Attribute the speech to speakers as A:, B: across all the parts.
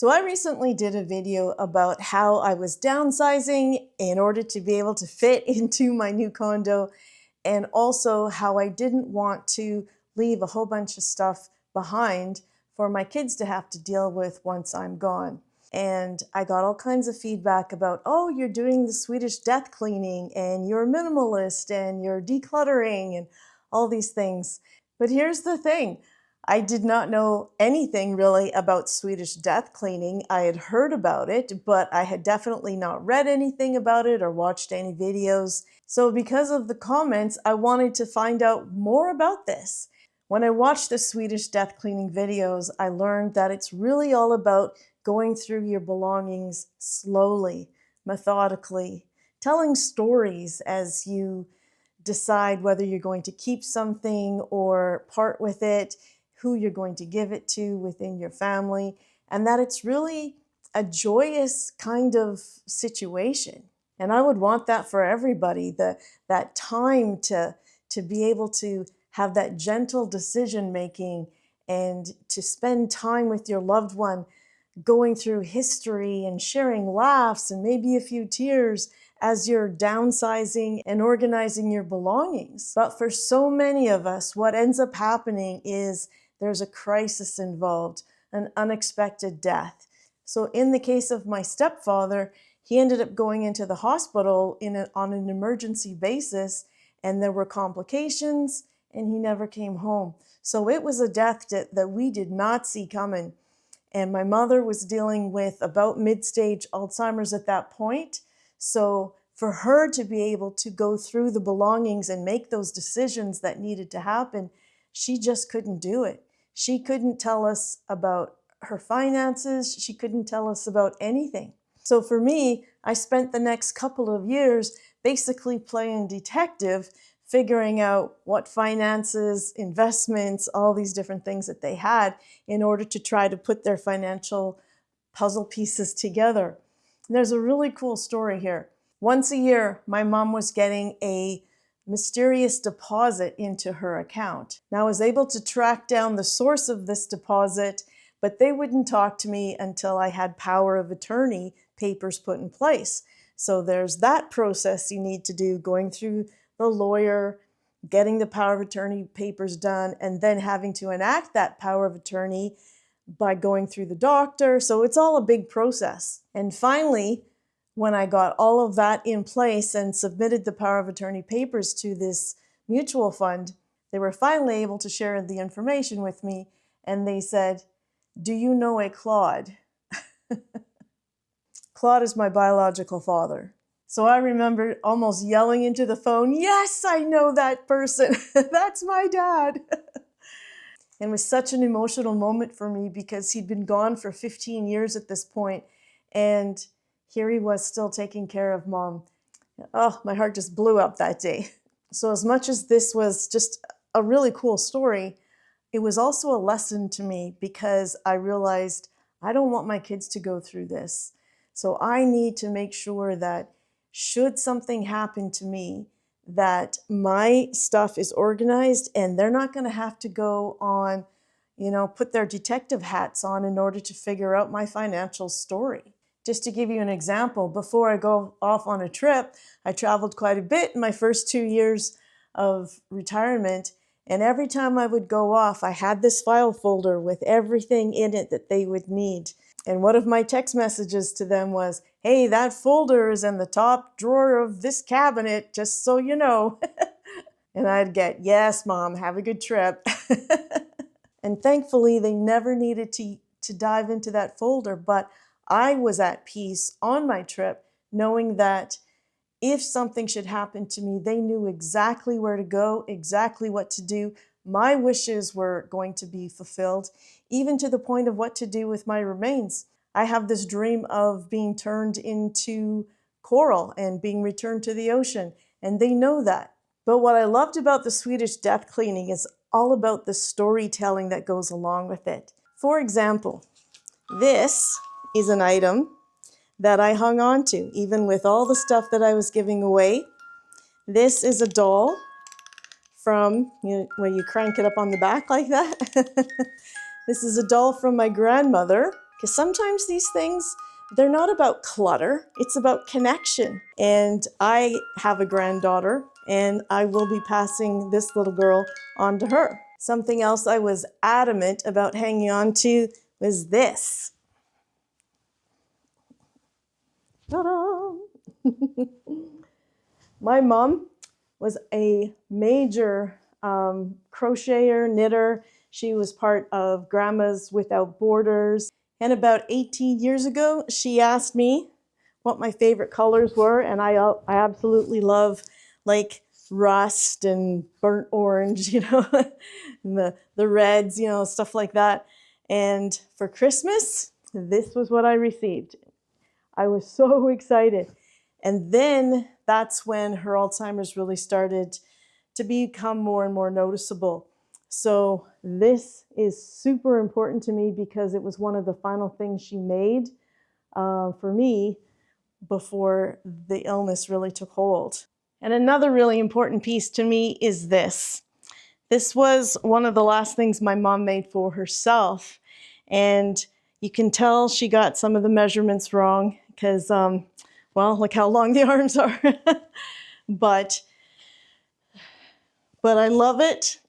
A: So I recently did a video about how I was downsizing in order to be able to fit into my new condo, and also how I didn't want to leave a whole bunch of stuff behind for my kids to have to deal with once I'm gone. And I got all kinds of feedback about, oh, you're doing the Swedish death cleaning and you're a minimalist and you're decluttering and all these things. But here's the thing. I did not know anything really about Swedish death cleaning. I had heard about it, but I had definitely not read anything about it or watched any videos. So because of the comments, I wanted to find out more about this. When I watched the Swedish death cleaning videos, I learned that it's really all about going through your belongings slowly, methodically, telling stories as you decide whether you're going to keep something or part with it, who you're going to give it to within your family, and that it's really a joyous kind of situation. And I would want that for everybody, that time to be able to have that gentle decision making and to spend time with your loved one, going through history and sharing laughs and maybe a few tears as you're downsizing and organizing your belongings. But for so many of us, what ends up happening is there's a crisis involved, an unexpected death. So in the case of my stepfather, he ended up going into the hospital on an emergency basis, and there were complications, and he never came home. So it was a death that we did not see coming. And my mother was dealing with about mid-stage Alzheimer's at that point. So for her to be able to go through the belongings and make those decisions that needed to happen, she just couldn't do it. She couldn't tell us about her finances. She couldn't tell us about anything. So for me, I spent the next couple of years basically playing detective, figuring out what finances, investments, all these different things that they had in order to try to put their financial puzzle pieces together. And there's a really cool story here. Once a year, my mom was getting a mysterious deposit into her account. Now, I was able to track down the source of this deposit, but they wouldn't talk to me until I had power of attorney papers put in place. So there's that process you need to do, going through the lawyer, getting the power of attorney papers done, and then having to enact that power of attorney by going through the doctor. So it's all a big process. And finally, when I got all of that in place and submitted the power of attorney papers to this mutual fund, they were finally able to share the information with me, and they said, "Do you know a Claude?" Claude is my biological father. So I remember almost yelling into the phone, "Yes, I know that person. That's my dad." And it was such an emotional moment for me because he'd been gone for 15 years at this point, and here he was still taking care of mom. Oh, my heart just blew up that day. So as much as this was just a really cool story, it was also a lesson to me because I realized I don't want my kids to go through this. So I need to make sure that should something happen to me, that my stuff is organized and they're not going to have to go on, put their detective hats on in order to figure out my financial story. Just to give you an example, before I go off on a trip, I traveled quite a bit in my first 2 years of retirement. And every time I would go off, I had this file folder with everything in it that they would need. And one of my text messages to them was, "Hey, that folder is in the top drawer of this cabinet, just so you know." And I'd get, "Yes, Mom, have a good trip." And thankfully, they never needed to dive into that folder, but I was at peace on my trip, knowing that if something should happen to me, they knew exactly where to go, exactly what to do. My wishes were going to be fulfilled, even to the point of what to do with my remains. I have this dream of being turned into coral and being returned to the ocean, and they know that. But what I loved about the Swedish death cleaning is all about the storytelling that goes along with it. For example, this is an item that I hung on to, even with all the stuff that I was giving away. This is a doll from, when you crank it up on the back like that. This is a doll from my grandmother. Because sometimes these things, they're not about clutter, it's about connection. And I have a granddaughter, and I will be passing this little girl on to her. Something else I was adamant about hanging on to was this. Ta-da! My mom was a major crocheter, knitter. She was part of Grandmas Without Borders. And about 18 years ago, she asked me what my favorite colors were. And I absolutely love like rust and burnt orange, you know, and the reds, you know, stuff like that. And for Christmas, this was what I received. I was so excited. And then that's when her Alzheimer's really started to become more and more noticeable. So this is super important to me because it was one of the final things she made for me before the illness really took hold. And another really important piece to me is this. This was one of the last things my mom made for herself. And you can tell she got some of the measurements wrong because, well, look how long the arms are. But I love it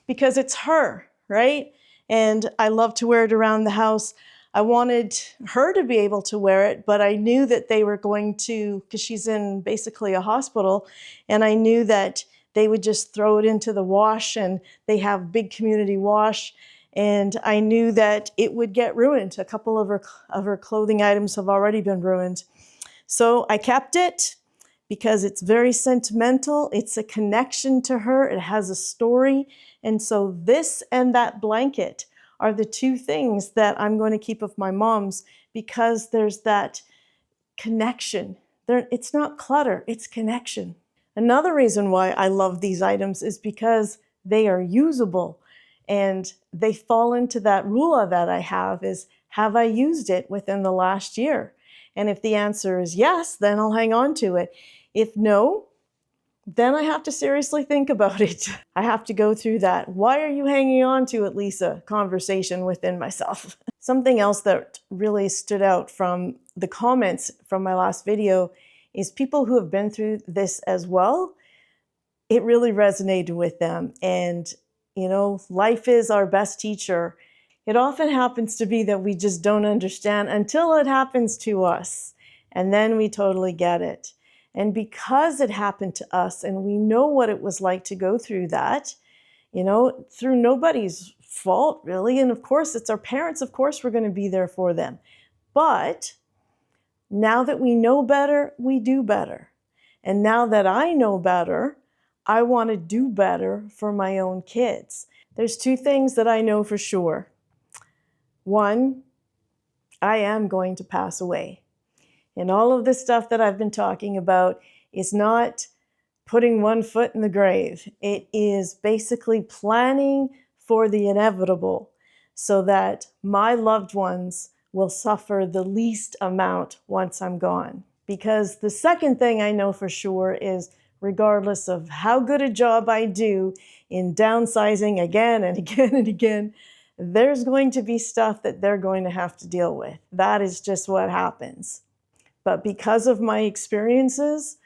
A: because it's her, right? And I love to wear it around the house. I wanted her to be able to wear it, but I knew that they were going to, because she's in basically a hospital, and I knew that they would just throw it into the wash, and they have big community wash, and I knew that it would get ruined. A couple of her clothing items have already been ruined. So I kept it because it's very sentimental. It's a connection to her. It has a story. And so this and that blanket are the two things that I'm going to keep of my mom's because there's that connection. It's not clutter, it's connection. Another reason why I love these items is because they are usable and they fall into that rule that I have I used it within the last year? And if the answer is yes, then I'll hang on to it. If no, then I have to seriously think about it. I have to go through that. Why are you hanging on to it, Lisa? Conversation within myself. Something else that really stood out from the comments from my last video is people who have been through this as well. It really resonated with them. And, you know, life is our best teacher. It often happens to be that we just don't understand until it happens to us. And then we totally get it. And because it happened to us and we know what it was like to go through that, you know, through nobody's fault really. And of course, it's our parents. Of course, we're going to be there for them. But now that we know better, we do better. And now that I know better, I want to do better for my own kids. There's two things that I know for sure. One, I am going to pass away. And all of this stuff that I've been talking about is not putting one foot in the grave. It is basically planning for the inevitable so that my loved ones will suffer the least amount once I'm gone. Because the second thing I know for sure is regardless of how good a job I do in downsizing again and again and again, there's going to be stuff that they're going to have to deal with. That is just what happens. But because of my experiences,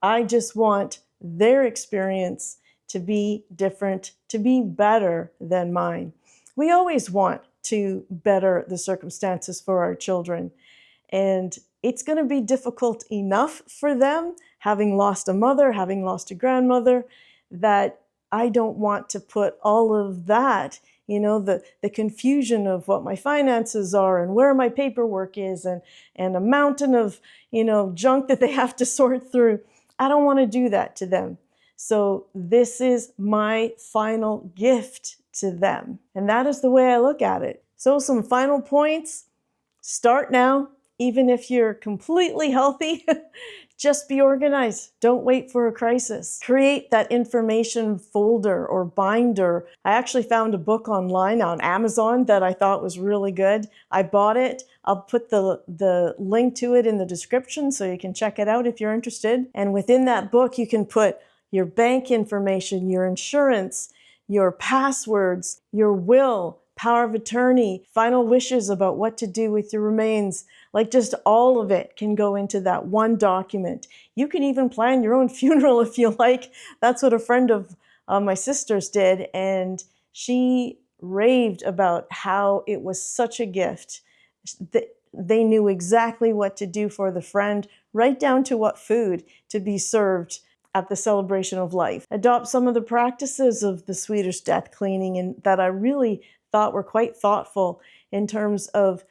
A: I just want their experience to be different, to be better than mine. We always want to better the circumstances for our children. And it's going to be difficult enough for them, having lost a mother, having lost a grandmother, that I don't want to put all of that, you know, the confusion of what my finances are and where my paperwork is and a mountain of, you know, junk that they have to sort through. I don't want to do that to them. So this is my final gift to them. And that is the way I look at it. So some final points. Start now. Even if you're completely healthy, just be organized. Don't wait for a crisis. Create that information folder or binder. I actually found a book online on Amazon that I thought was really good. I bought it. I'll put the link to it in the description so you can check it out if you're interested. And within that book, you can put your bank information, your insurance, your passwords, your will, power of attorney, final wishes about what to do with your remains. Like just all of it can go into that one document. You can even plan your own funeral if you like. That's what a friend of my sister's did, and she raved about how it was such a gift. They knew exactly what to do for the friend, right down to what food to be served at the celebration of life. Adopt some of the practices of the Swedish death cleaning, and that I really thought were quite thoughtful in terms of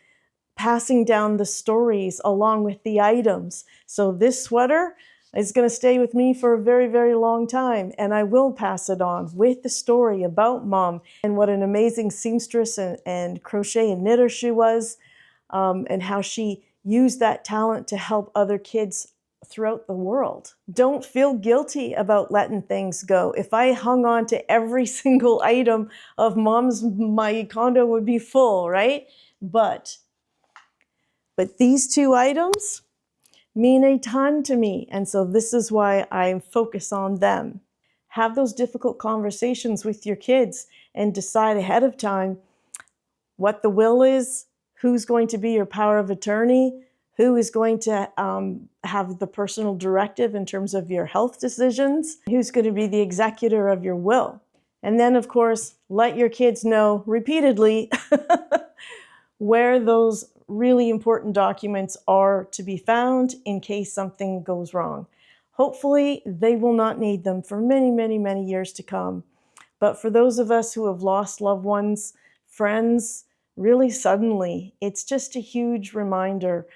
A: passing down the stories along with the items. So this sweater is going to stay with me for a very, very long time, and I will pass it on with the story about Mom and what an amazing seamstress and crochet and knitter she was, and how she used that talent to help other kids throughout the world. Don't feel guilty about letting things go. If I hung on to every single item of Mom's, my condo would be full, right? But these two items mean a ton to me, and so this is why I focus on them. Have those difficult conversations with your kids and decide ahead of time what the will is, who's going to be your power of attorney, who is going to have the personal directive in terms of your health decisions, who's going to be the executor of your will. And then, of course, let your kids know repeatedly where those really important documents are to be found in case something goes wrong. Hopefully, they will not need them for many, many, many years to come. But for those of us who have lost loved ones, friends, really suddenly, it's just a huge reminder.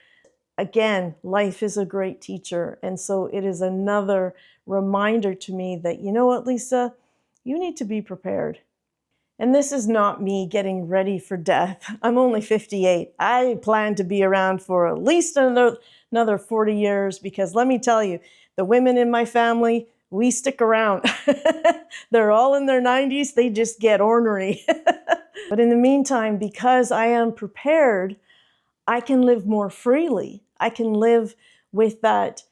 A: Again, life is a great teacher. And so it is another reminder to me that, you know what, Lisa, you need to be prepared. And this is not me getting ready for death. I'm only 58. I plan to be around for at least another 40 years, because let me tell you, the women in my family, we stick around. They're all in their 90s. They just get ornery. But in the meantime, because I am prepared, I can live more freely. I can live with that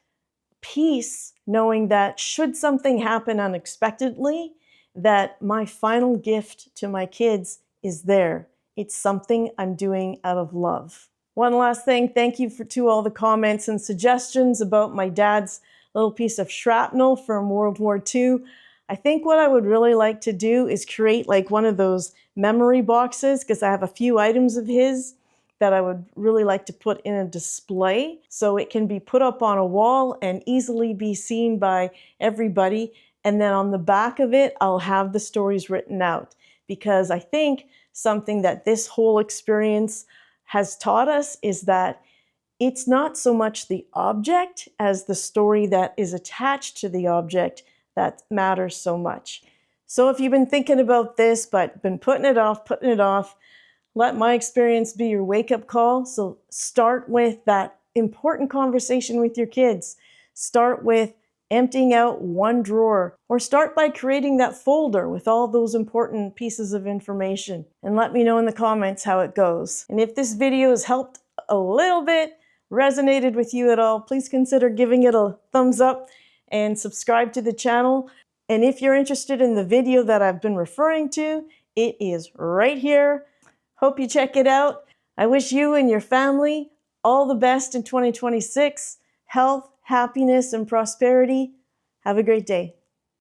A: peace, knowing that should something happen unexpectedly, that my final gift to my kids is there. It's something I'm doing out of love. One last thing, thank you to all the comments and suggestions about my dad's little piece of shrapnel from World War II. I think what I would really like to do is create like one of those memory boxes, because I have a few items of his that I would really like to put in a display so it can be put up on a wall and easily be seen by everybody. And then on the back of it, I'll have the stories written out, because I think something that this whole experience has taught us is that it's not so much the object as the story that is attached to the object that matters so much. So if you've been thinking about this but been putting it off, let my experience be your wake-up call. So start with that important conversation with your kids. Start with emptying out one drawer, or start by creating that folder with all those important pieces of information. And let me know in the comments how it goes. And if this video has helped a little bit, resonated with you at all, please consider giving it a thumbs up and subscribe to the channel. And if you're interested in the video that I've been referring to, it is right here. Hope you check it out. I wish you and your family all the best in 2026. Health, happiness, and prosperity. Have a great day.